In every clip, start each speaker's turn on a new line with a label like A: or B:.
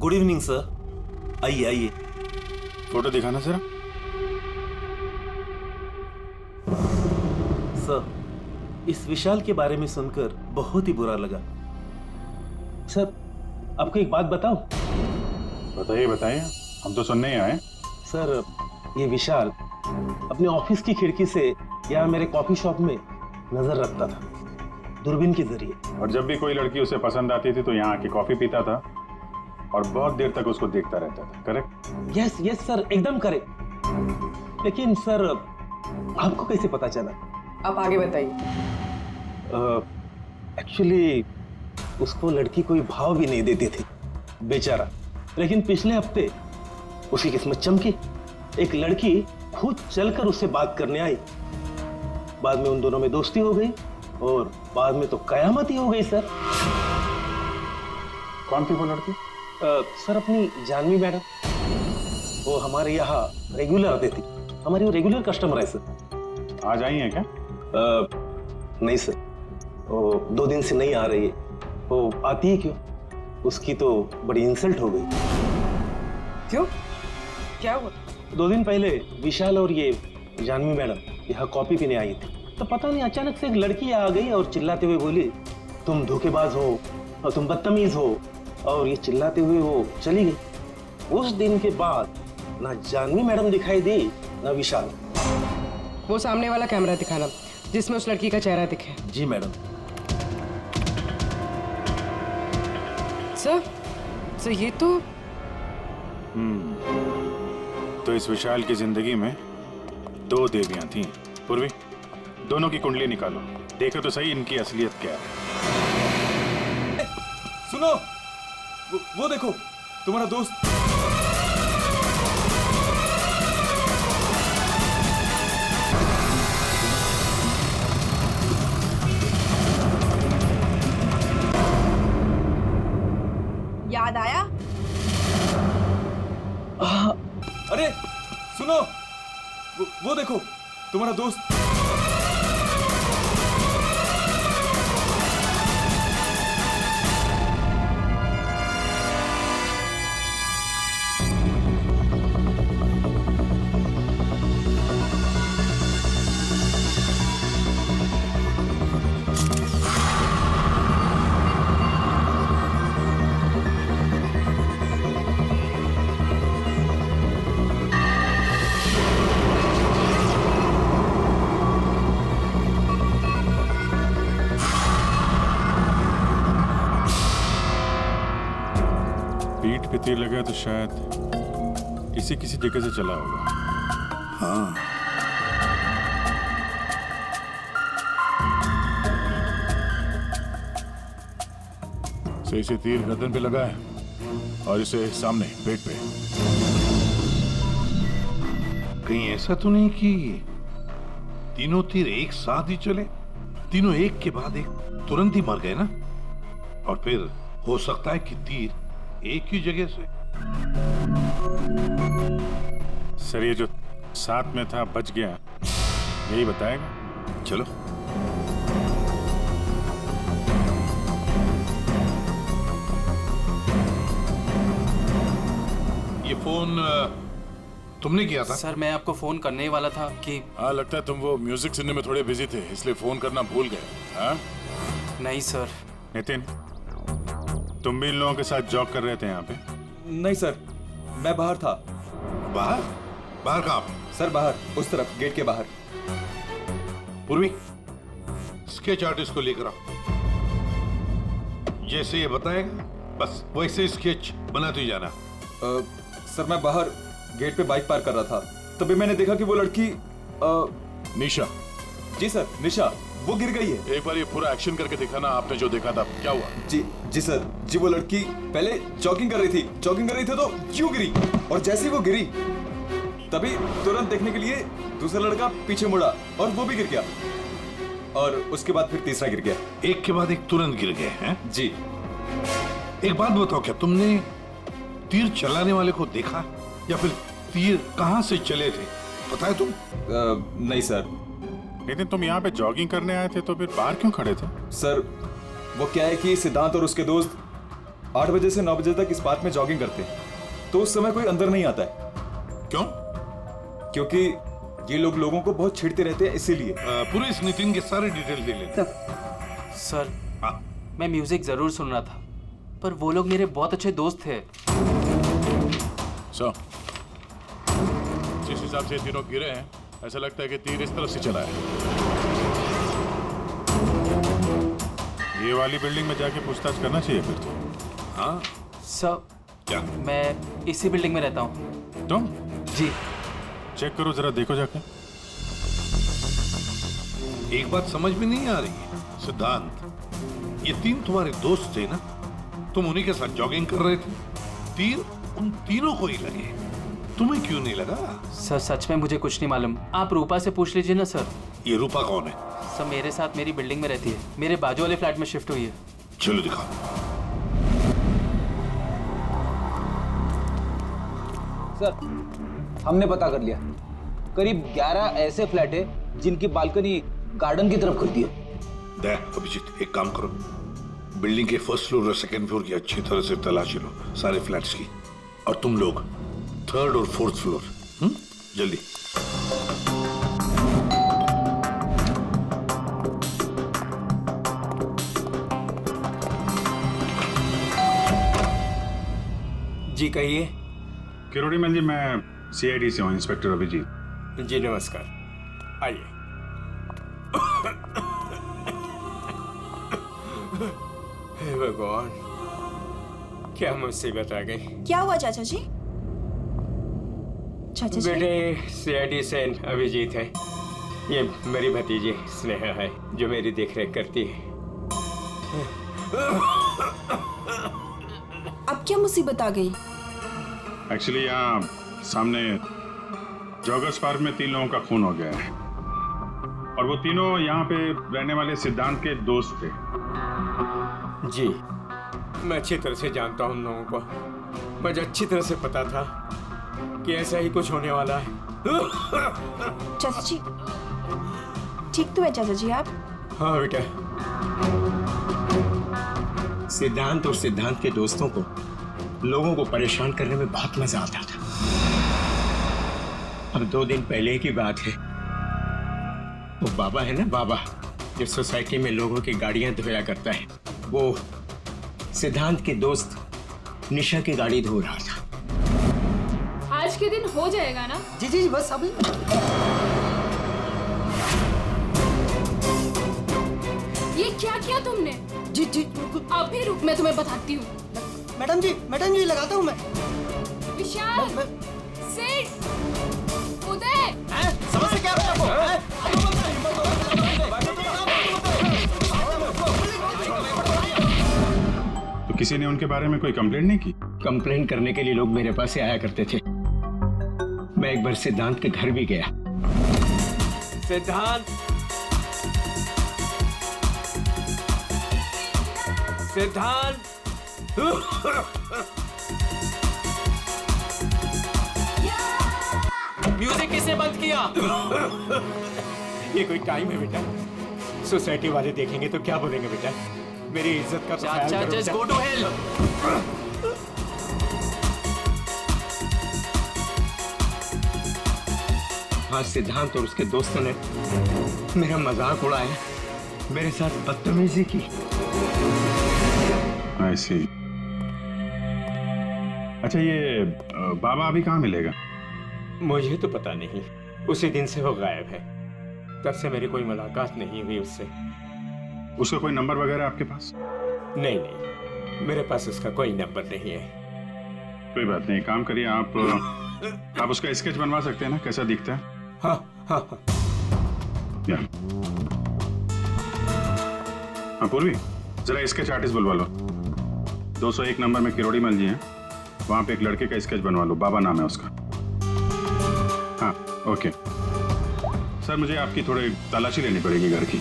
A: Good evening sir. आइए आइए।
B: Photo दिखाना जरा।
A: सर, इस विशाल के बारे में सुनकर बहुत ही बुरा लगा। सर, आपको एक बात बताऊं?
B: बताइए बताइए, हम तो सुनने ही आए।
A: सर, ये विशाल अपने ऑफिस की खिड़की से यहाँ मेरे कॉफी शॉप में नजर रखता था, दूरबीन के जरिए।
B: और जब भी कोई लड़की उसे पसंद आती थी तो यहाँ आके कॉफी पीता था और बहुत देर तक उसको देखता रहता था। करेक्ट?
A: यस यस सर, एकदम करेक्ट। लेकिन सर, आपको कैसे पता चला?
C: आप आगे बताइए।
A: एक्चुअली उसको लड़की कोई भाव भी नहीं देती थी बेचारा। लेकिन पिछले हफ्ते उसकी किस्मत चमकी। एक लड़की खुद चलकर उससे बात करने आई। बाद में उन दोनों में दोस्ती हो गई और बाद में तो कयामत ही हो गई सर।
B: कौन थी वो लड़की?
A: सर, अपनी जानवी मैडम। वो हमारे यहाँ रेगुलर आती थी, हमारी वो रेगुलर कस्टमर है सर।
B: आज आई है क्या?
A: नहीं सर, वो 2 दिन से नहीं आ रही है। वो आती है क्यों? उसकी तो बड़ी इंसल्ट हो गई।
C: क्यों? क्या हुआ?
A: 2 दिन पहले विशाल और ये जानवी मैडम यहाँ कॉफी पीने आई थी, तो पता नहीं अचानक से एक लड़की आ गई और चिल्लाते हुए बोली, तुम धोखेबाज हो और तुम बदतमीज हो, और ये चिल्लाते हुए वो चली गई। उस दिन के बाद ना जानवी मैडम दिखाई दी ना विशाल।
C: वो सामने वाला कैमरा दिखाना जिसमें उस लड़की का चेहरा दिखे।
A: जी मैडम।
C: सर ये तो
B: तो इस विशाल की जिंदगी में 2 देवियां थीं। पूर्वी, दोनों की कुंडली निकालो, देखो तो सही इनकी असलियत क्या है।
D: सुनो, वो देखो, तुम्हारा दोस्त।
E: याद आया?
D: अरे सुनो, वो देखो, तुम्हारा दोस्त।
B: पीठ पे तीर लगा तो शायद किसी जगह से चला होगा।
F: हाँ,
B: सही से तीर गर्दन पे लगा है और इसे सामने पेट पे।
F: कहीं ऐसा तो नहीं कि तीनों तीर एक साथ ही चले? तीनों एक के बाद एक तुरंत ही मर गए ना? और फिर हो सकता है कि तीर एक ही जगह से।
B: सर, ये जो साथ में था बच गया, यही बताएगा।
F: चलो। ये फोन तुमने किया था?
G: सर, मैं आपको फोन करने ही वाला था कि।
B: हाँ, लगता है तुम वो म्यूजिक सुनने में थोड़े बिजी थे, इसलिए फोन करना भूल गए। हाँ?
G: नहीं सर।
B: नितिन, तुम भी इन लोगों के साथ जॉब कर रहे थे यहाँ पे?
D: नहीं सर, मैं बाहर था।
F: बाहर? बाहर कहाँ पे?
D: सर बाहर, उस तरफ, गेट के बाहर।
F: पूर्वी, स्केच आर्टिस्ट को लेकर आओ। जैसे ये बताएगा बस वैसे स्केच बनाते ही जाना।
D: सर, मैं बाहर गेट पे बाइक पार्क कर रहा था, तभी मैंने देखा कि वो लड़की
B: निशा।
D: जी सर, निशा, वो गिर गई है।
B: एक बार ये पूरा एक्शन करके दिखाना, आपने जो देखा था क्या हुआ?
D: जी सर, जी वो लड़की पहले जॉगिंग कर रही थी तो यूं गिरी, और जैसे ही वो गिरी तभी तुरंत देखने के लिए दूसरा लड़का पीछे मुड़ा और वो भी गिर गया, और उसके बाद फिर तीसरा गिर गया।
F: एक के बाद एक तुरंत गिर गए हैं?
D: जी।
F: एक बात बताओ, क्या तुमने तीर चलाने वाले को देखा या फिर तीर कहां से चले थे, पता है तुम?
D: नहीं सर।
B: लेकिन तुम यहाँ पे जॉगिंग करने आए थे तो फिर बाहर क्यों खड़े थे?
D: सर, वो क्या है कि सिद्धांत और उसके दोस्त 8 बजे से 9 बजे तक इस पार्क में जॉगिंग करते हैं, तो उस समय कोई अंदर नहीं आता है,
F: क्यों?
D: क्योंकि ये लोग लोगों को बहुत छेड़ते रहते हैं, इसीलिए।
F: पुलिस नितिन के सारे डिटेल दे लेते।
G: सर
F: हाँ।
G: मैं म्यूजिक जरूर सुन रहा था, पर वो लोग मेरे बहुत अच्छे दोस्त थे।
F: सो जिस हिसाब से तीनों गिरे हैं, ऐसा लगता है कि तीर इस तरफ से चला है।
B: ये वाली बिल्डिंग में जाके पूछताछ करना चाहिए फिर तो।
F: हाँ
G: सर
F: क्या?
G: मैं इसी बिल्डिंग में रहता हूँ।
B: तुम
G: जी।
B: चेक करो जरा, देखो जाके।
F: एक बात समझ में नहीं आ रही है सिद्धांत, ये तीन तुम्हारे दोस्त थे ना, तुम उन्हीं के साथ जॉगिंग कर रहे थे, तीर उन तीनों को ही लगे, तुम्हें क्यों नहीं लगा?
G: सर सच में मुझे कुछ नहीं मालूम, आप रूपा से पूछ लीजिए ना सर।
F: ये रूपा कौन है?
G: सर मेरे साथ मेरी बिल्डिंग में रहती है, मेरे बाजू वाले फ्लैट में शिफ्ट हुई है।
F: चलो दिखाओ।
H: सर, हमने पता कर लिया, करीब 11 ऐसे फ्लैट है जिनकी बालकनी गार्डन की तरफ खुलती है।
F: देख अभिजीत, एक काम करो, बिल्डिंग के फर्स्ट फ्लोर और सेकंड फ्लोर की अच्छी तरह से तलाशी लो, सारे फ्लैट्स की, और तुम लोग थर्ड और फोर्थ फ्लोर। जल्दी।
I: जी कहिए।
B: किरोड़ी मल जी, मैं सीआईडी से हूँ, इंस्पेक्टर अभिजीत।
I: जी नमस्कार, आइए। हे भगवान, क्या मुसीबत आ गई।
E: क्या हुआ चाचा जी? चाचा जी
I: बेटे सीआईडी से अभिजीत है, ये मेरी भतीजी स्नेहा है जो मेरी देखरेख करती है।
E: अब क्या मुसीबत आ गई?
B: एक्चुअली यहाँ सामने जॉगर्स पार्क में 3 लोगों का खून हो गया है, और वो तीनों यहाँ पे रहने वाले सिद्धांत के दोस्त थे।
I: जी मैं अच्छी तरह से जानता हूँ उन लोगों को, मुझे अच्छी तरह से पता था कि ऐसा ही कुछ होने वाला है।
E: चाचा जी ठीक तो है चाचा जी आप?
I: हाँ बेटा।
J: सिद्धांत और सिद्धांत के दोस्तों को लोगों को परेशान करने में बहुत मजा आता था। अब 2 दिन पहले की बात है, वो बाबा है ना, बाबा जो सोसाइटी में लोगों की गाड़ियां धोया करता है, वो सिद्धांत के दोस्त निशा की गाड़ी धो रहा था।
K: आज के दिन हो जाएगा ना?
H: जी जी बस अभी।
K: ये क्या किया तुमने?
H: जी जी
K: अभी रुक, मैं तुम्हें बताती हूँ।
H: मैडम जी लगाता हूँ मैं।
K: विशाल, सिड, उदय,
H: समझ से क्या
B: तो किसी ने उनके बारे में कोई कंप्लेंट नहीं की?
J: कंप्लेन करने के लिए लोग मेरे पास से आया करते थे। मैं एक बार सिद्धांत के घर भी गया।
I: सिद्धांत, सिद्धांत,
G: म्यूजिक किसने बंद किया?
I: ये कोई टाइम है बेटा? सोसाइटी वाले देखेंगे तो क्या बोलेंगे बेटा? मेरी इज्जत का तो ख्याल
G: चाचा
I: करो
G: जस्ट
I: बेटा।
G: Go to hell.
J: आज सिद्धांत और उसके दोस्तों ने मेरा मजाक उड़ाया, मेरे साथ बदतमीजी की।
B: I see। अच्छा, ये बाबा अभी कहाँ मिलेगा?
I: मुझे तो पता नहीं, उसी दिन से वो गायब है, तब से मेरी कोई मुलाकात नहीं हुई उससे।
B: उसका कोई नंबर वगैरह आपके पास?
I: नहीं नहीं, मेरे पास उसका कोई नंबर नहीं है।
B: कोई बात नहीं, काम करिए आप उसका स्केच बनवा सकते हैं ना, कैसा दिखता है?
I: हाँ हाँ हाँ।
B: या। हाँ पूर्वी, जरा स्केच आर्टिस्ट बुलवा लो। 201 नंबर में किरोड़ी मल जी हैं, वहां पे एक लड़के का स्केच बनवा लो, बाबा नाम है उसका। हाँ ओके सर, मुझे आपकी थोड़ी तलाशी लेनी पड़ेगी घर की।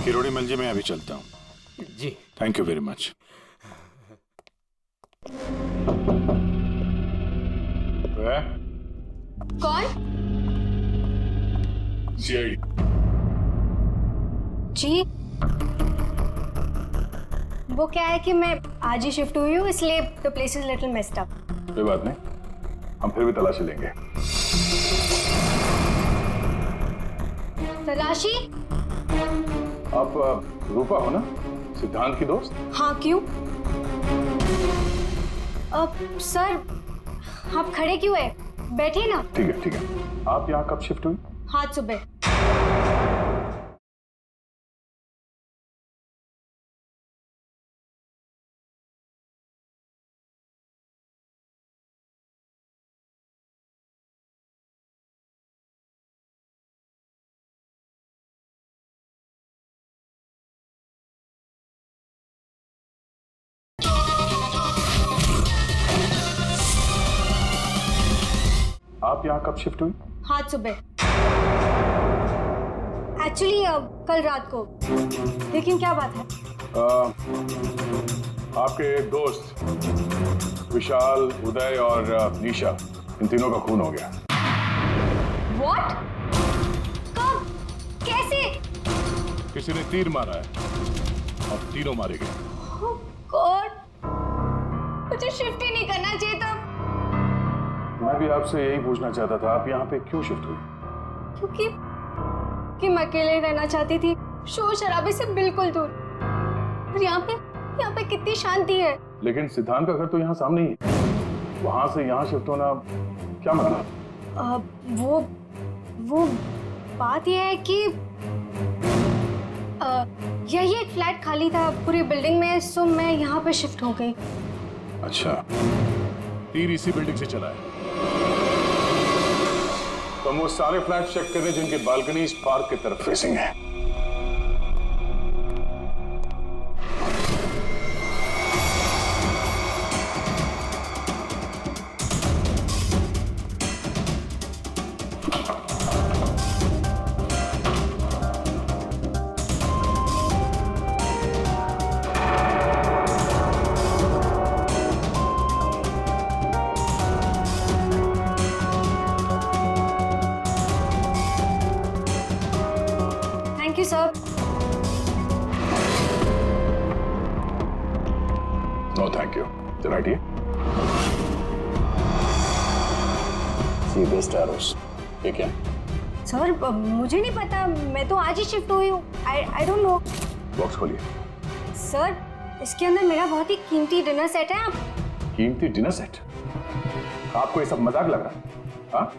B: किरोड़ी मल जी, मैं अभी चलता हूँ।
I: जी
B: थैंक यू वेरी मच।
K: कौन?
F: सीआईडी।
L: जी, वो क्या है कि मैं आज ही शिफ्ट हुई हूँ, इसलिए the place is little messed up.
F: कोई बात नहीं, हम फिर भी तलाशी लेंगे।
L: तलाशी?
F: आप रूपा हो ना, सिद्धांत की दोस्त?
L: हाँ, क्यों? सर, आप खड़े क्यों है? बैठिए ना।
F: ठीक है ठीक है। आप यहाँ कब शिफ्ट हुई?
L: आज सुबह।
F: आप यहाँ कब शिफ्ट हुई?
L: आज सुबह। एक्चुअली कल रात को। लेकिन क्या बात है?
F: आपके दोस्त विशाल, उदय और निशा, इन तीनों का खून हो गया।
L: What? कब? कैसे?
F: किसी ने तीर मारा है और तीनों मारे गए।
L: Oh God! मुझे शिफ्ट ही नहीं करना चाहिए था।
F: मैं भी आपसे यही पूछना चाहता था, आप यहाँ पे क्यों शिफ्ट हुई?
L: क्योंकि मैं अकेले रहना चाहती थी, शोर शराबे से बिल्कुल दूर। और यहाँ पे कितनी शांति है।
F: लेकिन सिद्धांत का घर तो यहाँ सामने ही है, वहां से यहाँ शिफ्ट होना क्या मतलब?
L: वो बात यह है कि यही एक फ्लैट खाली था पूरी बिल्डिंग में, सो मैं यहाँ पे शिफ्ट हो गई।
F: अच्छा, तीर इसी बिल्डिंग से चला है। तो हम वो सारे फ्लैट चेक कर रहे हैं जिनकी बालकनी इस पार्क की तरफ फेसिंग है।
L: Thank you sir.
F: No thank you. चल हटिए। See best arrows. ये क्या?
L: सर, मुझे नहीं पता, मैं तो आज ही शिफ्ट हुई हूँ। I don't know.
F: बॉक्स खोलिए।
L: सर, इसके अंदर मेरा बहुत ही कीमती डिनर सेट है। आप
F: कीमती डिनर सेट? आपको ये सब मजाक लग रहा है? हाँ?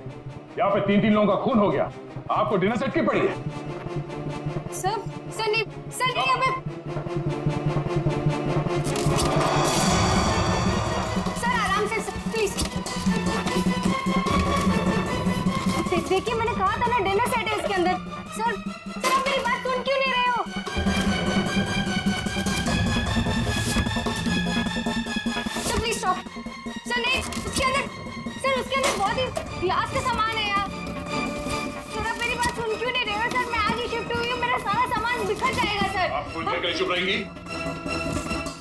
F: यहाँ पे 3 लोगों का खून हो गया, आपको डिनर सेट की पड़ी है?
L: सर नहीं अबे। सर आराम से, प्लीज। देखिए, मैंने कहा था ना डिनर सेट है इसके अंदर। सर आप मेरी बात सुन क्यों नहीं रहे हो? Sir please stop. सर नहीं, उसके अंदर बहुत ही ग्लास का सामान है यार। सर आप मेरी बात सुन क्यों नहीं रहे हो? सर मैं आज ही शिफ्ट हुई हूँ, मेरा सारा सामान बिखर जाएगा सर।
F: आप फुल जगह चुप रहेंगी?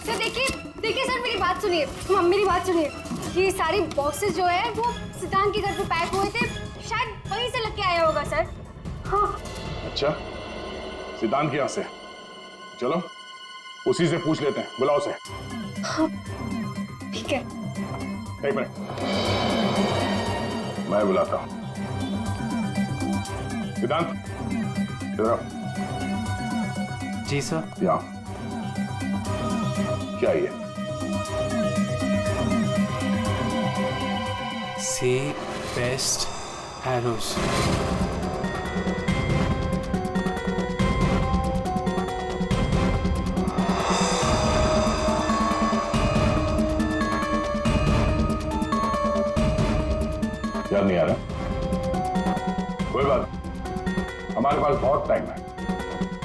L: सर देखिए सर, मेरी बात सुनिए। मेरी बात सुनिए। ये सारी बॉक्सेस जो है वो सिद्धांत के घर पे पैक हुए थे, शायद वहीं से लग के आया होगा सर। हाँ।
F: अच्छा, सिद्धांत के यहाँ से? चलो उसी से पूछ लेते हैं, बुलाओ उसे।
L: हाँ, ठीक है।
F: एक मिनट, मैं बुलाता हूँ। सिद्धांत, इधर आओ।
G: जी सर।
F: यहाँ क्या है ये?
G: सी बेस्ट एरोस।
F: याद नहीं आ रहा? कोई बात, हमारे पास बहुत टाइम है।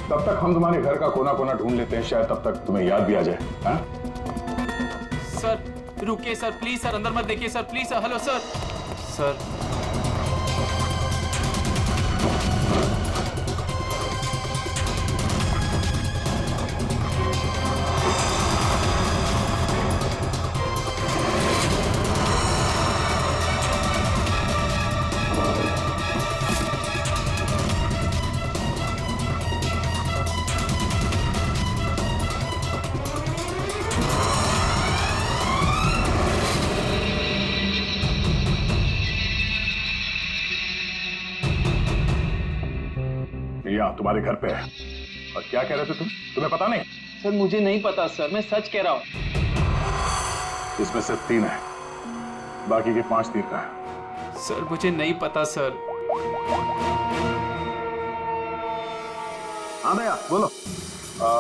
F: तब तक हम तुम्हारे घर का कोना कोना ढूंढ लेते हैं, शायद तब तक तुम्हें याद भी आ जाए। हाँ?
G: सर रुकिए सर, प्लीज सर, अंदर मत देखिए sir, please sir. Hello sir. Sir
F: यहाँ तुम्हारे घर पे है। और क्या कह रहे थे तुम? तुम्हें पता नहीं?
H: सर मुझे नहीं पता सर, मैं सच कह रहा हूँ।
F: इसमें सिर्फ 3 है, बाकी के 5 तीर का है।
G: सर मुझे नहीं पता सर।
F: हाँ भैया बोलो।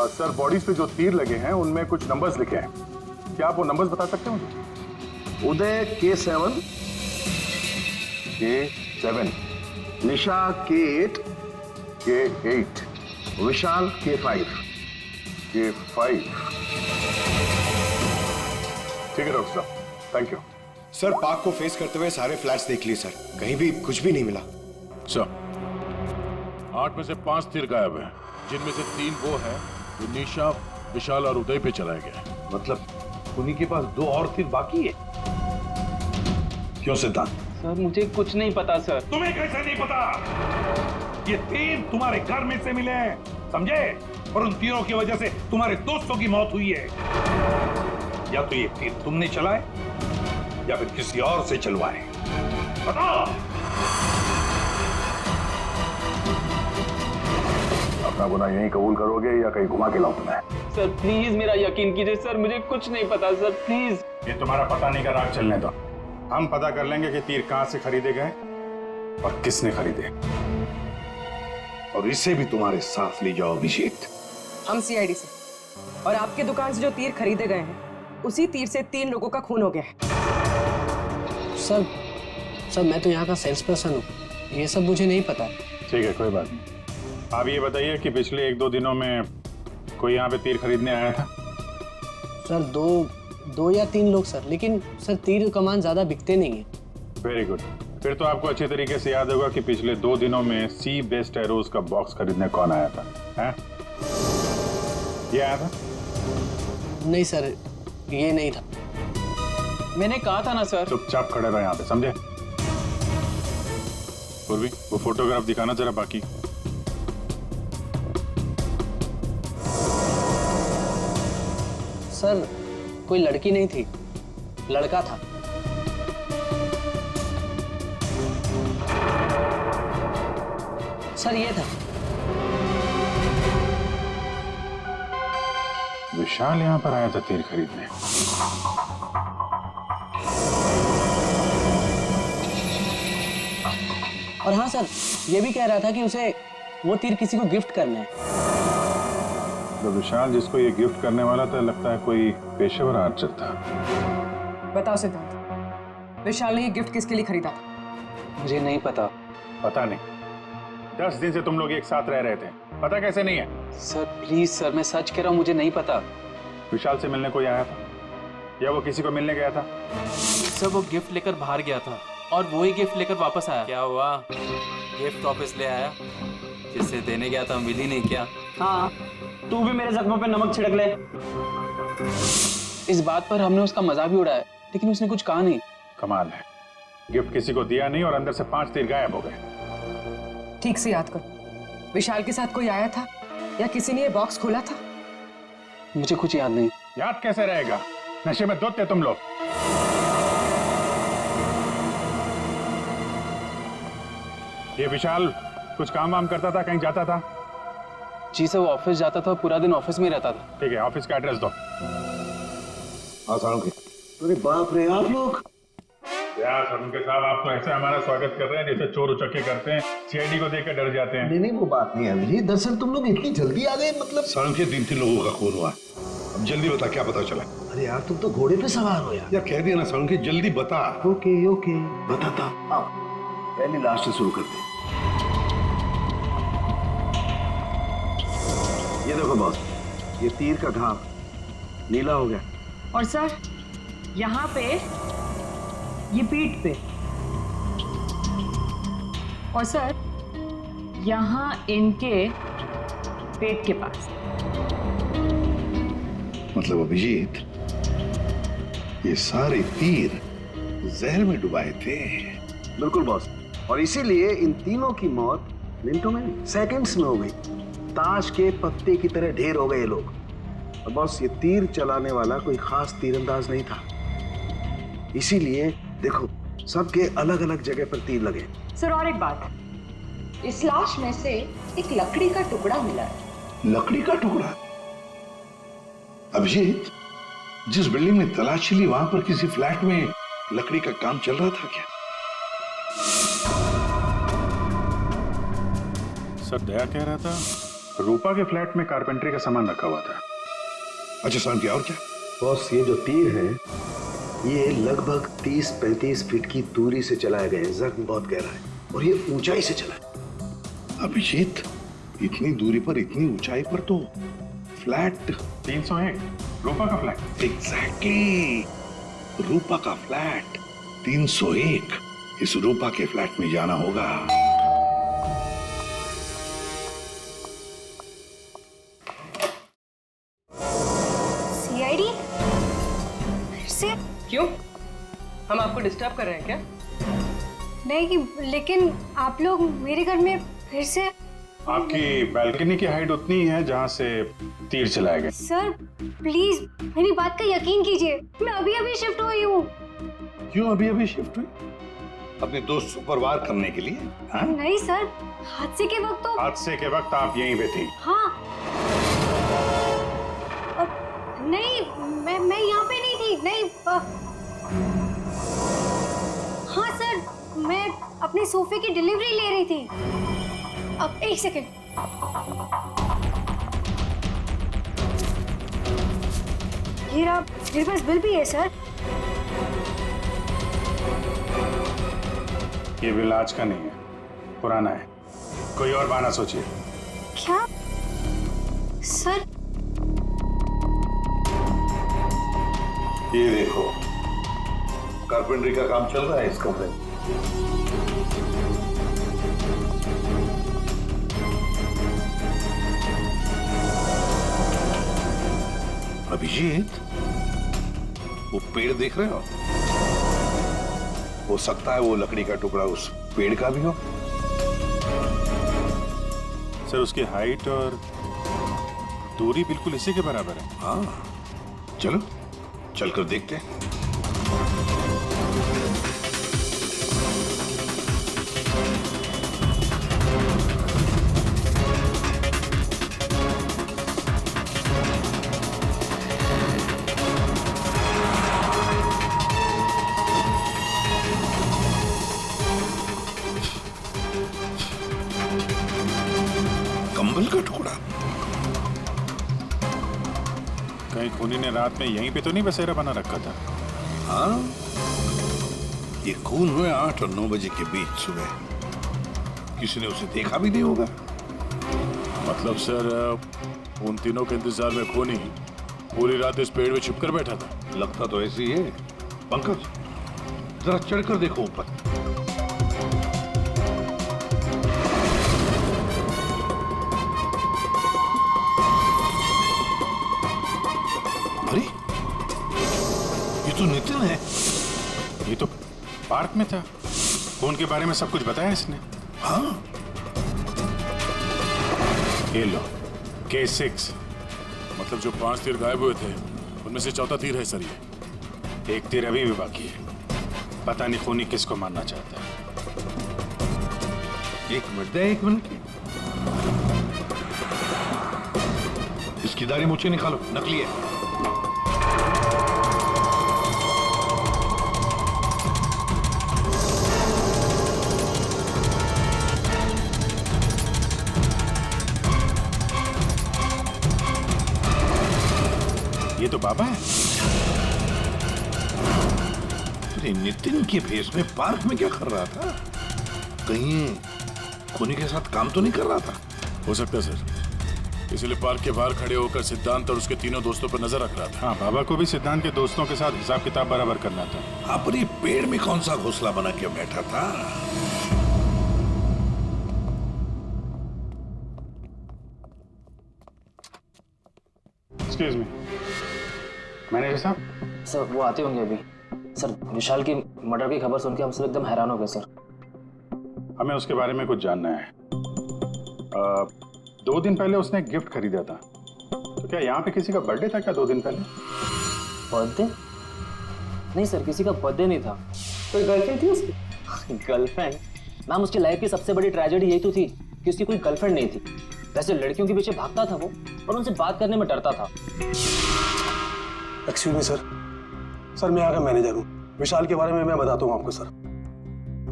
F: सर बॉडीज पे जो तीर लगे हैं उनमें कुछ नंबर्स लिखे हैं, क्या आप वो नंबर्स बता सकते हो मुझे?
M: उदय K7,
F: K7,
M: निशा K8,
F: K8,
M: विशाल K5।
F: K5। ठीक है डॉक्टर साहब, थैंक यू।
N: सर पार्क को फेस करते हुए सारे फ्लैट्स देख लिए सर, कहीं भी कुछ भी नहीं मिला।
F: सर 8 में से 5 तीर गायब है, जिनमें से 3 वो है जो निशा, विशाल और उदय पे चलाए गए।
M: मतलब उन्हीं के पास 2 और तीर बाकी है। क्यों सिद्धांत?
H: सर मुझे कुछ नहीं पता सर।
F: तुम्हें कैसे नहीं पता? ये तीर तुम्हारे घर में से मिले हैं, समझे? और उन तीरों की वजह से तुम्हारे दोस्तों की मौत हुई है। या तो ये तीर तुमने चलाए या फिर किसी और से चलवाए, बताओ। अपना गुनाह यहीं कबूल करोगे या कहीं घुमा के लाऊं तुम्हें?
H: सर प्लीज मेरा यकीन कीजिए सर, मुझे कुछ नहीं पता सर, प्लीज।
B: ये तुम्हारा पता नहीं का राग चलने दो, हम पता कर लेंगे कि तीर कहां से खरीदे गए और किसने खरीदे।
F: और इसे भी तुम्हारे साथ ले जाओ अभिजीत।
C: हम सीआईडी से, और आपके दुकान से जो तीर खरीदे गए हैं उसी तीर से 3 लोगों का खून हो गया है।
G: सर मैं तो यहाँ का सेल्स पर्सन हूँ, ये सब मुझे नहीं पता।
B: ठीक है कोई बात नहीं। आप ये बताइए कि पिछले 1-2 दिनों में कोई यहाँ पे तीर खरीदने आया था?
G: सर 2 या 3 लोग सर, लेकिन सर तीर कमान ज्यादा बिकते नहीं है।
B: वेरी गुड, फिर तो आपको अच्छे तरीके से याद होगा कि पिछले 2 दिनों में सी बेस्ट एरोज का बॉक्स खरीदने कौन आया था? हैं? ये आया था?
G: नहीं सर, ये नहीं था।
H: मैंने कहा था ना सर।
B: चुपचाप खड़े रहो यहाँ पे, समझे? पूर्वी वो फोटोग्राफ दिखाना जरा बाकी।
G: सर कोई लड़की नहीं थी, लड़का था। सर ये था।
B: विशाल यहाँ पर आया था तीर खरीदने।
G: और हाँ सर, ये भी कह रहा था कि उसे वो तीर किसी को गिफ्ट करना है।
B: तो विशाल जिसको ये गिफ्ट करने वाला था, लगता है कोई पेशेवर आर्चर था।
C: बताओ सिद्धांत, विशाल ने ये गिफ्ट किसके लिए खरीदा था?
H: मुझे नहीं पता।
B: पता नहीं? 10 दिन से तुम लोग एक साथ रह रहे थे, पता कैसे नहीं है?
H: सर प्लीज सर, मैं सच कह रहा हूँ, मुझे नहीं पता।
B: विशाल से मिलने कोई आया था या वो किसी को मिलने गया था?
G: सर वो गिफ्ट लेकर बाहर गया था और वो ही गिफ्ट लेकर वापस आया। क्या हुआ? गिफ्ट वापस ले आया? जिससे देने गया था मिली नहीं क्या?
H: हाँ, तू भी मेरे जख्मों पे नमक छिड़क ले। इस बात पर हमने उसका मजाक भी उड़ाया, लेकिन उसने कुछ कहा नहीं।
B: कमाल है, गिफ्ट किसी को दिया नहीं और अंदर से 5 तीर गायब हो गए।
C: ठीक से याद करो, विशाल के साथ कोई आया था या किसी ने ये बॉक्स खोला था?
H: मुझे कुछ याद नहीं।
B: याद कैसे रहेगा? नशे में धुत थे तुम लोग। ये विशाल कुछ काम वाम करता था, कहीं जाता था?
H: जी सर, वो ऑफिस जाता था, पूरा दिन ऑफिस में रहता था।
B: ठीक है, ऑफिस का एड्रेस दो।
M: अरे बाप रे, आप लोग
B: यार उनके साहब, आप तो ऐसे हमारा स्वागत कर रहे हैं जैसे चोर उचक्के करते हैं, सीआईडी को देखकर डर जाते हैं।
M: नहीं वो बात नहीं है अभिजीत, दरअसल तुम लोग इतनी जल्दी आ गए, मतलब
F: सालुंखे 3 लोगों का खून हुआ। अब जल्दी बता, क्या पता चला?
M: अरे यार तुम तो घोड़े पे सवार हो यार।
F: कह दिया ना सालुंखे, जल्दी बता।
M: ओके बताता। आओ पहले लास्ट से शुरू करते हैं। ये देखो बॉस, ये तीर का घाव नीला हो गया।
O: और सर यहाँ पे ये पीठ पे, और सर यहाँ इनके पेट के पास।
F: मतलब अभिजीत, ये सारे तीर जहर में डुबाए थे।
M: बिल्कुल बॉस, और इसीलिए इन तीनों की मौत मिनटों में नहीं, सेकंड्स में हो गई। ताश के पत्ते की तरह ढेर हो गए लोग। और बॉस, ये तीर चलाने वाला कोई खास तीरंदाज नहीं था, इसीलिए देखो सबके अलग अलग जगह पर तीर लगे।
O: सर और एक बात, इस लाश में से एक लकड़ी का टुकड़ा मिला है।
F: लकड़ी का टुकड़ा? अभिजीत, जिस बिल्डिंग में तलाशी ली वहां पर किसी फ्लैट में लकड़ी का काम चल रहा था क्या?
B: सर दया कह रहा था रूपा के फ्लैट में कारपेंटरी का सामान रखा हुआ था।
F: अच्छा साहब, क्या और क्या?
M: बॉस, ये जो तीर है ये लगभग 30-35 फीट की दूरी से चलाए गए हैं। जख्म बहुत गहरा है और ये ऊंचाई से चला है।
F: अभिजीत, इतनी दूरी पर इतनी ऊंचाई पर तो फ्लैट
B: 301 रूपा का फ्लैट।
F: एग्जैक्टली, रूपा का फ्लैट 301। इस रूपा के फ्लैट में जाना होगा।
L: सीआईडी? फिर से?
C: क्यों, हम आपको डिस्टर्ब कर रहे हैं क्या?
L: नहीं, लेकिन आप लोग मेरे घर में फिर से?
B: आपकी बालकनी की हाइट उतनी ही है जहां से तीर चलाए गए।
L: सर प्लीज मेरी बात का यकीन कीजिए, मैं अभी अभी शिफ्ट हुई हूँ।
F: क्यों अभी अभी शिफ्ट हुई? अपने दोस्त को परवार करने के लिए? हाँ?
L: नहीं सर, हादसे के वक्त तो।
B: हादसे के वक्त आप यहीं पे थी?
L: हाँ। नहीं, मैं यहाँ पे नहीं थी। नहीं। हाँ सर, मैं अपने सोफे की डिलीवरी ले रही थी। अब एक सेकेंड। ये रहा, मेरे पास बिल भी है सर।
B: ये बिल आज का नहीं है, पुराना है। कोई और बहाना सोचिए।
L: क्या सर?
F: ये देखो, कारपेंटरी का काम चल रहा है इस कमरे में। अभिजीत, वो पेड़ देख रहे हो सकता है वो लकड़ी का टुकड़ा उस पेड़ का भी हो।
B: सर उसकी हाइट और दूरी बिल्कुल इसी के बराबर है।
F: हाँ, चलो चलकर देखते हैं। कंबल का टुकड़ा?
B: कहीं खूनी ने रात में यहीं पे तो नहीं बसेरा बना रखा था?
F: हाँ, ये खून हुए 8 और 9 बजे के बीच सुबह। किसी ने उसे देखा भी नहीं होगा।
B: मतलब सर उन तीनों के इंतजार में खूनी पूरी रात इस पेड़ में छिपकर बैठा था?
F: लगता तो ऐसे ही है। पंकज, जरा चढ़कर देखो ऊपर। अरे, ये तो नितिन है।
B: ये तो पार्क में था। खून के बारे में सब कुछ बताया इसने।
F: हाँ,
B: ये लो केस 6। मतलब जो 5 तीर गायब हुए थे उनमें से चौथा तीर है सर। ये एक तीर अभी भी बाकी है। पता नहीं खूनी किसको मारना चाहता है।
F: एक मिनट। इसकी दाढ़ी मूछें निकालो, नकली है।
B: ये तो बाबा है।
F: अरे नितिन के फेस में पार्क में क्या कर रहा था? कहीं खूनी के साथ काम तो नहीं कर रहा था?
B: हो सकता है सर, इसलिए पार्क के बाहर खड़े होकर सिद्धांत और उसके तीनों दोस्तों पर नजर रख रहा था। हाँ, बाबा को भी सिद्धांत के दोस्तों के साथ हिसाब किताब बराबर करना था।
F: हाँ, पर ये पेड़ में कौन सा घोंसला बना के बैठा था?
B: एक्सक्यूज मी, मैनेजर साहब।
P: सर वो आते होंगे अभी। सर विशाल की मर्डर की खबर सुन के हम सब एकदम हैरान हो गए सर।
B: हमें उसके बारे में कुछ जानना है। 2 दिन पहले उसने एक गिफ्ट खरीदा था, तो क्या यहाँ पे किसी का बर्थडे था क्या 2 दिन पहले?
P: बर्थडे? नहीं सर, किसी का बर्थडे नहीं था।
C: कोई गर्लफ्रेंड थी उसकी?
P: गर्लफ्रेंड? मैम उसकी लाइफ की सबसे बड़ी ट्रेजेडी यही तो थी कि उसकी कोई गर्लफ्रेंड नहीं थी। वैसे लड़कियों के पीछे भागता था वो और उनसे बात करने में डरता था।
Q: एक्सक्यूज मी सर, सर मैं यहाँ का मैनेजर हूँ। विशाल के बारे में मैं बताता हूँ आपको सर।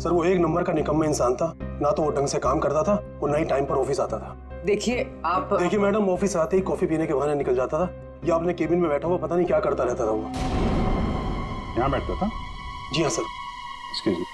Q: सर वो एक नंबर का निकम्मा इंसान था, ना तो वो ढंग से काम करता था और ना ही टाइम पर ऑफिस आता था।
C: देखिए देखिए
Q: मैडम, ऑफिस आते ही कॉफी पीने के बहाने निकल जाता था या अपने केबिन में बैठा हुआ पता नहीं क्या करता रहता था वो।
B: यहाँ बैठता था?
Q: जी हाँ सर।
B: Excuse me.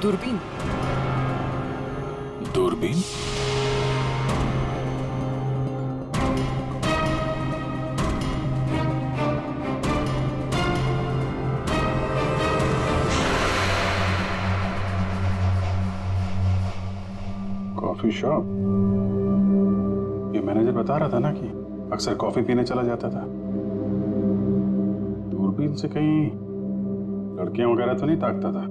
C: दूरबीन
F: दूरबीन
B: कॉफी शॉप? ये मैनेजर बता रहा था ना कि अक्सर कॉफी पीने चला जाता था। दूरबीन से कहीं लड़कियां वगैरह तो नहीं ताकता था?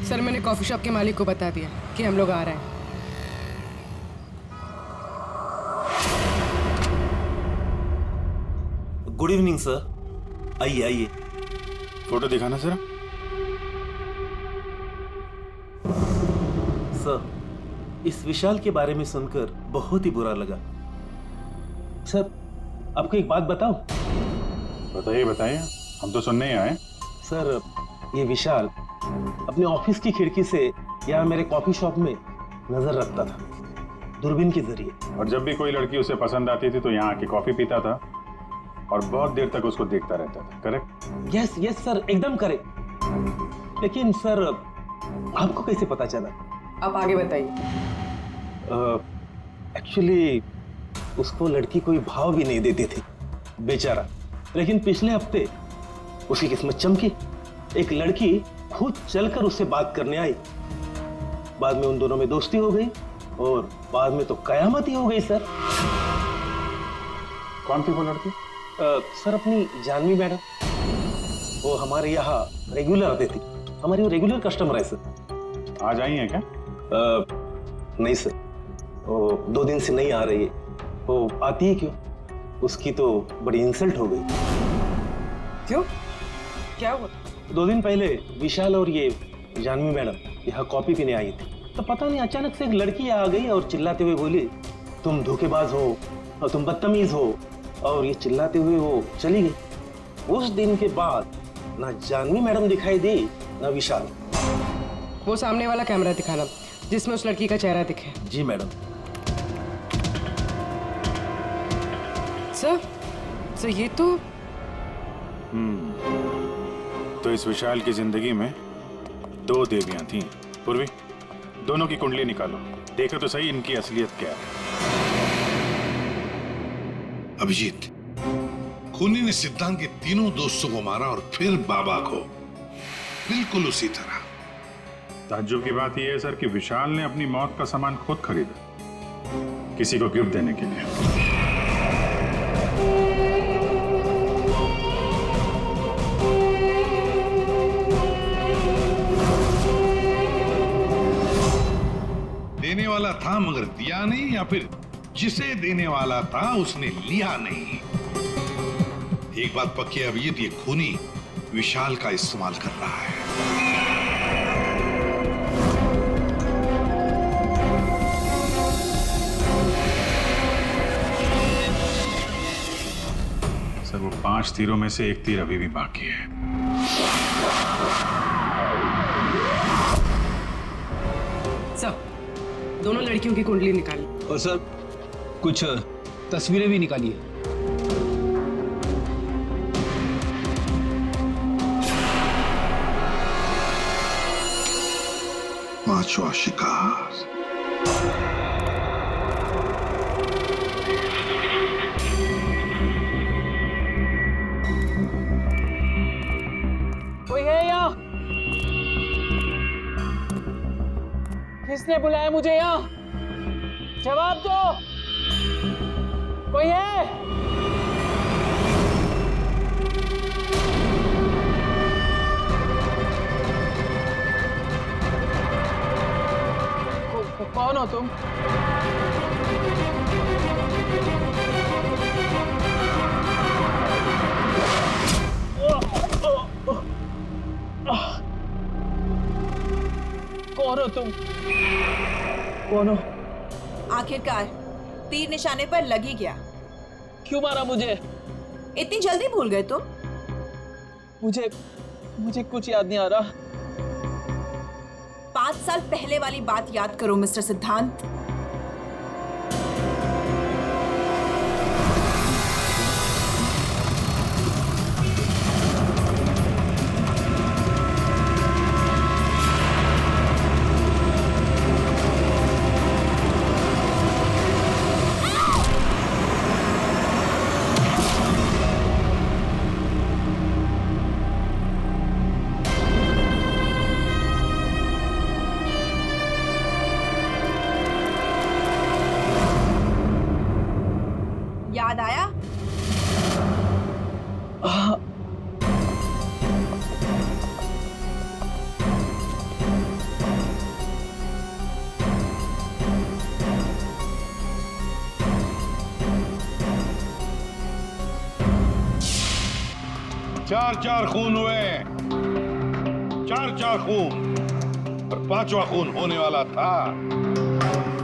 C: सर मैंने कॉफी शॉप के मालिक को बता दिया कि हम लोग आ रहे हैं।
A: गुड इवनिंग सर, आइए आइए।
B: फोटो दिखाना जरा।
A: सर इस विशाल के बारे में सुनकर बहुत ही बुरा लगा। सर आपको एक बात बताऊं?
B: बताइए बताइए, हम तो सुनने ही आए।
A: सर ये विशाल अपने ऑफिस की खिड़की से या मेरे कॉफी शॉप में नजर रखता था दूरबीन के जरिए।
B: और जब भी कोई लड़की उसे पसंद आती थी तो यहाँ आके कॉफी पीता था और बहुत देर तक उसको देखता रहता था। करेक्ट?
A: यस यस सर, एकदम करेक्ट। लेकिन सर आपको कैसे पता चला?
C: आप आगे बताइए।
A: एक्चुअली उसको लड़की कोई भाव भी नहीं देती थी बेचारा। लेकिन पिछले हफ्ते उसकी किस्मत चमकी। एक लड़की खुद चलकर उससे बात करने आई। बाद में उन दोनों में दोस्ती हो गई और बाद में तो कयामत ही हो गई सर।
B: कौन थी वो लड़की?
A: सर अपनी जानवी मैडम। वो हमारे यहाँ रेगुलर आती थी, हमारी वो रेगुलर कस्टमर है सर।
B: आज आई है क्या?
A: नहीं सर, वो 2 दिन से नहीं आ रही है। वो आती है क्यों? उसकी तो बड़ी इंसल्ट हो गई।
C: क्यों, क्या हुआ?
A: 2 दिन पहले विशाल और ये जानवी मैडम यहाँ कॉफी पीने आई थी, तो पता नहीं अचानक से एक लड़की आ गई और चिल्लाते हुए बोली तुम धोखेबाज हो और तुम बदतमीज हो, और ये चिल्लाते हुए वो चली गई। उस दिन के बाद ना जानवी मैडम दिखाई दी ना विशाल।
C: वो सामने वाला कैमरा दिखाना जिसमें उस लड़की का चेहरा दिखे।
A: जी मैडम।
C: सर ये तो
B: तो इस विशाल की जिंदगी में 2 देवियां थीं। पूर्वी, दोनों की कुंडली निकालो, देखो तो सही इनकी असलियत क्या है।
F: अभिजीत, खूनी ने सिद्धांत के तीनों दोस्तों को मारा और फिर बाबा को, बिल्कुल उसी तरह।
B: ताज्जुब की बात यह है सर कि विशाल ने अपनी मौत का सामान खुद खरीदा, किसी को गिफ्ट देने के लिए।
F: देने वाला था मगर दिया नहीं, या फिर जिसे देने वाला था उसने लिया नहीं। एक बात पक्की है अभिजीत, ये खूनी विशाल का इस्तेमाल कर रहा है।
B: सर वो 5 तीरों में से 1 तीर अभी भी बाकी है।
C: सर दोनों लड़कियों की कुंडली निकाली।
H: और सर कुछ तस्वीरें भी निकाली है।
F: पांचवा शिकार।
G: कोई है यहाँ? किसने बुलाया मुझे यहाँ? जवाब दो। कोई है? हो तुम? कौन हो तुम? कौन हो?
E: आखिरकार तीर निशाने पर लग ही गया।
G: क्यों मारा मुझे?
E: इतनी जल्दी भूल गए तुम?
G: मुझे कुछ याद नहीं आ रहा।
E: 5 साल पहले वाली बात याद करो मिस्टर सिद्धांत। याद आया?
F: चार खून हुए, चार खून, और 5वां खून होने वाला था।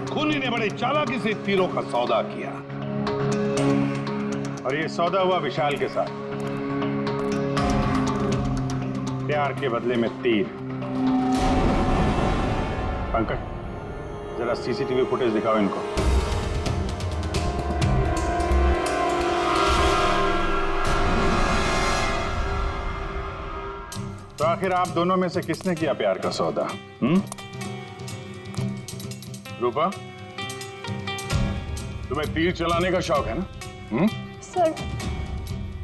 F: खूनी ने बड़े चालाकी से तीरों का सौदा किया,
B: और ये सौदा हुआ विशाल के साथ। प्यार के बदले में तीर। पंकज, जरा सीसीटीवी फुटेज दिखाओ इनको। तो आखिर आप दोनों में से किसने किया प्यार का सौदा? रूपा, तुम्हें तीर चलाने का शौक है ना?
L: सर,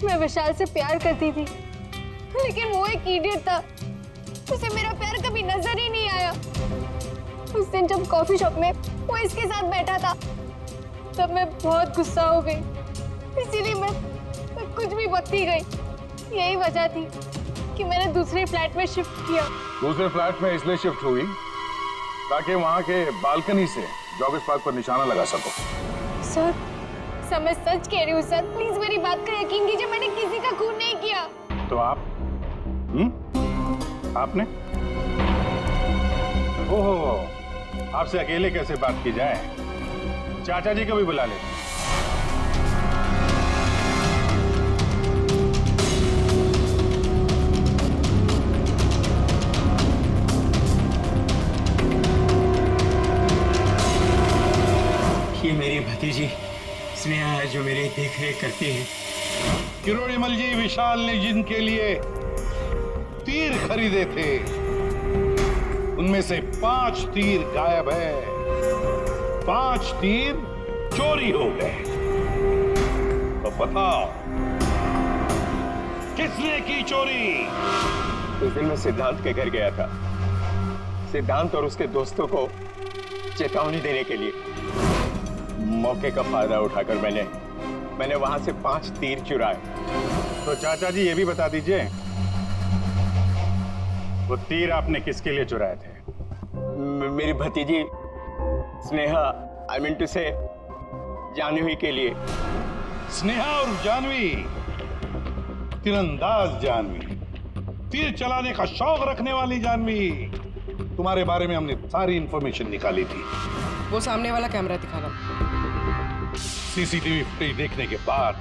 L: मैं विशाल से प्यार करती थी, लेकिन वो एक इडियट था। उसे मेरा प्यार कभी नजर ही नहीं आया। उस दिन जब कॉफी शॉप में वो इसके साथ बैठा था, तब मैं बहुत गुस्सा हो गई। इसीलिए मैं कुछ भी बकती गई। यही वजह थी कि मैंने दूसरे फ्लैट में शिफ्ट किया।
B: दूसरे फ्लैट में इसलिए शिफ्ट हुई ताकि वहां के बालकनी से जॉगर्स पार्क पर निशाना लगा सको।
L: सर, मैं सच कह रही हूँ सर, प्लीज मेरी बात का यकीन कीजिए। मैंने किसी का खून नहीं किया।
B: तो आप? आपने? ओहो, आपसे अकेले कैसे बात की जाए? चाचा जी को भी बुला लेते।
J: ये मेरी भतीजी स्नेहा है जो मेरी देखरेख करती है।
F: किरोड़ीमल जी, विशाल ने जिनके लिए तीर खरीदे थे उनमें से 5 तीर गायब है। 5 तीर चोरी हो गए। तो बताओ किसने की चोरी?
J: उस दिन मैं सिद्धांत के घर गया था, सिद्धांत और उसके दोस्तों को चेतावनी देने के लिए। मौके का फायदा उठाकर मैंने वहां से 5 तीर चुराए।
B: तो चाचा जी ये भी बता दीजिए, वो तीर आपने किसके लिए चुराए थे?
J: मेरी भतीजी स्नेहा, आई मीन टू से जानवी के लिए।
F: स्नेहा और जानवी, तीरंदाज जानवी, तीर चलाने का शौक रखने वाली जानवी। तुम्हारे बारे में हमने सारी इंफॉर्मेशन निकाली थी।
C: वो सामने वाला कैमरा दिखाना।
F: सीसीटीवी फुटेज देखने के बाद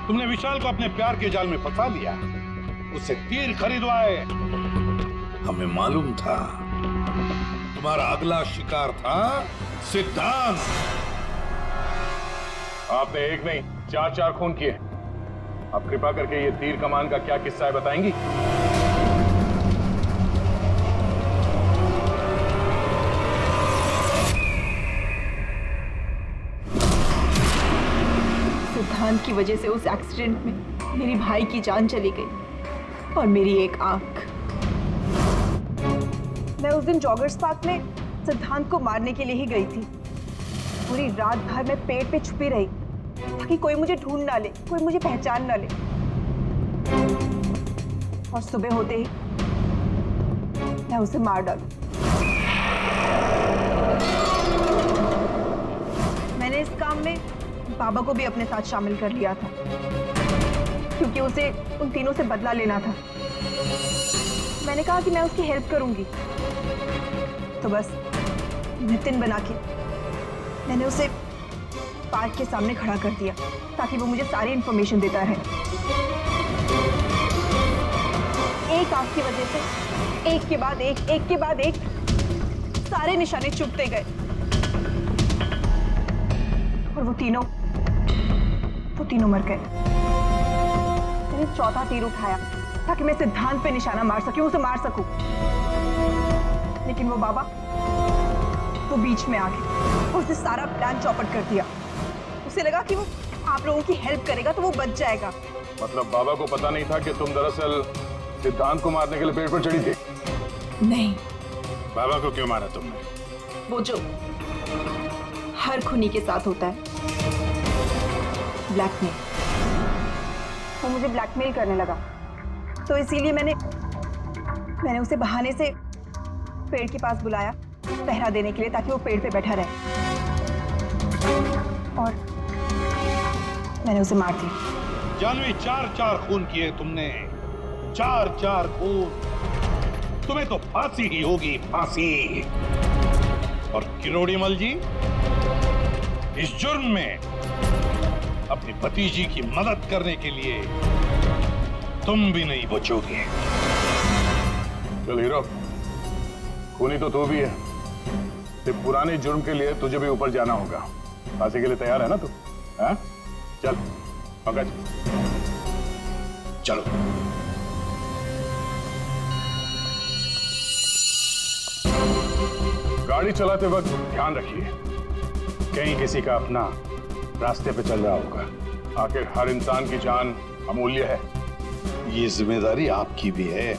F: तुमने विशाल को अपने प्यार के जाल में फंसा लिया, उससे तीर खरीदवाए। हमें मालूम था तुम्हारा अगला शिकार था सिद्धांत।
B: आपने एक नहीं 4 खून किए। आप कृपा करके ये तीर कमान का क्या किस्सा है बताएंगी?
E: सिद्धांत की वजह से उस एक्सीडेंट में मेरी भाई की जान चली गई और मेरी एक आंख। मैं उस दिन जॉगर्स पार्क में सिद्धांत को मारने के लिए ही गई थी। पूरी रात भर मैं पेड़ पे छुपी रही ताकि कोई मुझे ढूंढ ना ले, कोई मुझे पहचान ना ले। और सुबह होते ही मैं उसे मार डालूं। काम में बाबा को भी अपने साथ शामिल कर लिया था, क्योंकि उसे उन तीनों से बदला लेना था। मैंने कहा कि मैं उसकी हेल्प करूंगी, तो बस नितिन बना के मैंने उसे पार्क के सामने खड़ा कर दिया ताकि वो मुझे सारी इंफॉर्मेशन देता रहे। एक आग की वजह से एक के बाद एक सारे निशाने चुभते गए और वो तीनों मर गए। मैंने चौथा तीर उठाया ताकि मैं सिद्धांत पे निशाना मार सकूं, उसे मार सकूं, लेकिन वो बाबा वो बीच में आ गए, उसने सारा प्लान चौपट कर दिया। उसे लगा कि वो आप लोगों की हेल्प करेगा तो वो बच जाएगा।
B: मतलब बाबा को पता नहीं था कि तुम दरअसल सिद्धांत को मारने के लिए पेड़ पर चढ़ी थी?
E: नहीं।
B: बाबा को क्यों मारा तुमने?
E: वो जो हर खूनी के साथ होता है, ब्लैकमेल। वो मुझे ब्लैकमेल करने लगा, तो इसीलिए मैंने उसे बहाने से पेड़ के पास बुलाया पहरा देने के लिए, ताकि वो पेड़ पे बैठा रहे, और मैंने उसे मार दिया।
F: जानवी, 4 खून किए तुमने, 4 खून। तुम्हें तो फांसी ही होगी, फांसी। और किरोड़ीमल जी, इस जुर्म में अपनी भतीजी की मदद करने के लिए तुम भी नहीं बचोगे।
B: चल हीरो, खूनी तो तू भी है, ते पुराने जुर्म के लिए तुझे भी ऊपर जाना होगा। फांसी के लिए तैयार है ना तू? हाँ? चल पकड़, चलो। गाड़ी चलाते वक्त ध्यान रखिए, कहीं किसी का अपना रास्ते पे चल रहा होगा। आखिर हर इंसान की जान अमूल्य है।
F: ये जिम्मेदारी आपकी भी है।